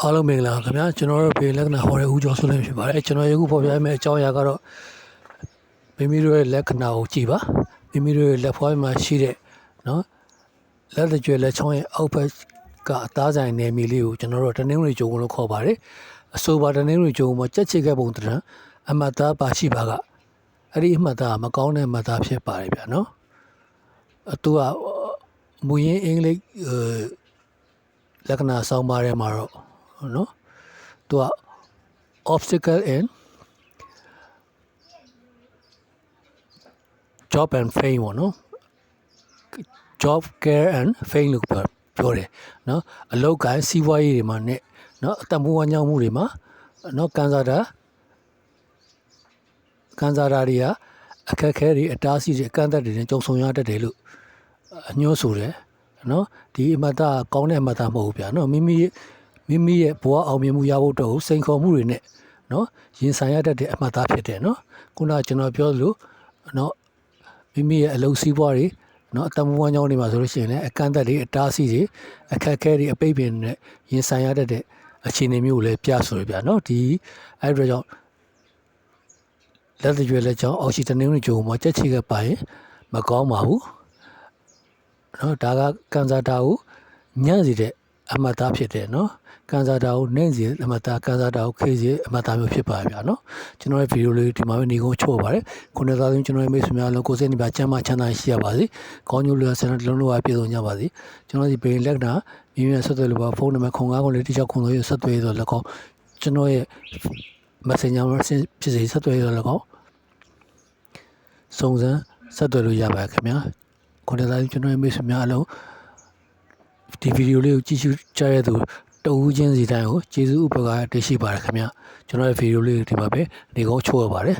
အားလုံးမင်္ဂလာခင်ဗျာကျွန်တော်တို့ဖေလက္ခဏာဟောတဲ့ဦးကျော်စိုးလင်းဖြစ်ပါတယ်ကျွန်တော်ယခုဖော်ပြမယ့်အကြောင်းအရာကတော့မိမိတို့ရဲ့လက္ခဏာကိုကြည့်ပါမိမိတို့ရဲ့လက်ဖွားမှာရှိတဲ့နော်လက်တကြွလက်ချောင်းရဲ့အောက်ဘက်ကအသားဆိုင်နယ်မြေလေးကိုကျွန်တော်တို့တနင်္ဂနွေကျုံလို့ခေါ်ပါတယ်အဆိုပါတနင်္ဂနွေကျုံမှာကြက်ချေခဲ့ပုံတရံအမှတ်သားပါရှိပါကအဲ့ဒီအမှတ်သားမကောင်းတဲ့အမှတ်သားဖြစ်ပါတယ်ဗျာနော်သူကမူရင်းအင်္ဂလိပ်လက္ခဏာဆောင်းပါးထဲမှာတော့နော်သူက obstacle in job and fame ပေါ့နော် job care and fame လို့ပြောတယ်နော်အလုပ်ကိုင်းစီးပွားရေးတွေမှာနဲ့နော်အတမွေးဝမ်းကြောင်းမှုတွေမှာနော်ကန်စားတာတွေကအခက်အခဲတွေအတားအဆီးတွေအကန့်အသတ်တွေနဲ့ကြုံဆုံရတတ်တယ်လို့ညွှန်းဆိုတယ်နော်ဒီအမှတ်သားကောင်းတဲ့အမှတ်သားမဟုတ်ဘူးဗျာနော်မိမိရဲ့ဘဝအောင်မြင်မှုရဖို့တော့စိန်ခေါ်မှုတွေနဲ့နော်ရင်ဆိုင်ရတတ်တဲ့အမှတ်သားဖြစ်တယ်နော်ခုနကကျွန်တော်ပြောလို့နော်မိမိရဲ့အလုပ်စီးပွားတွေနော်အတမွေးဝမ်းကြောင်းတွေမှာဆိုလို့ရှိရင်လည်းအကန့်အသတ်တွေအတားအဆီးတွေအခက်အခဲတွေအပိတ်ပင်နဲ့ရင်ဆိုင်ရတတ်တဲ့အခြေအနေမျိုးကိုလည်းပြဆိုရဗျာနော်ဒီအဲ့ဒါကြောင့်လက်တရွယ်လက်ချောင်းအောက်ရှိတနင်္ဂနွေကျုံမှာကြက်ချေကပိုင်မကောင်းပါဘူးနော်ဒါကကန်စာတာကိုညံ့စီတဲ့အမှတ်သားဖြစ်တယ်နော်ကန်စာတာကိုနှင်းစီအမှတ်သားကန်စာတာကိုခေးစီအမှတ်သားမျိုးဖြစ်ပါဗျာနော်ကျွန်တော်ရဲ့ဗီဒီယိုလေးဒီမှာပဲနေကုန်ချို့ပါတယ်ခုနကဆိုကျွန်တော်ရဲ့မိတ်ဆွေများလုံးကိုယ်စိတ်နေပါချမ်းသာချမ်းသာရှိရပါစေကောင်းကျိုးလျက်ဆန္ဒလုံးလုံးဝပြည့်စုံကြပါစေကျွန်တော်ဒီဘေးလက်ကနာမြင်းမြဆက်သွယ်လို့ပါဖုန်းနံပါတ်09လေးတစ်ချက်ခုလို့ဆက်သွယ်ဆိုတော့လက်ကောကျွန်တော်ရဲ့ Messenger ဖြစ်စေဆက်သွယ်ရတော့လက်ကောစုံစမ်းဆက်သွယ်လို့ရပါခင်ဗျာခုနကကျွန်တော်ရဲ့မိတ်ဆွေများအလုံးဒီဗီဒီယိုလေးကိုကြည့်ရှုကြရတဲ့သူတဦးချင်းစီတိုင်းကိုကျေးဇူးဥပက္ခတရှိပါတယ်ခင်ဗျာကျွန်တော်ရဲ့ဗီဒီယိုလေးဒီမှာပဲနေကောင်းချိုးရပါတယ်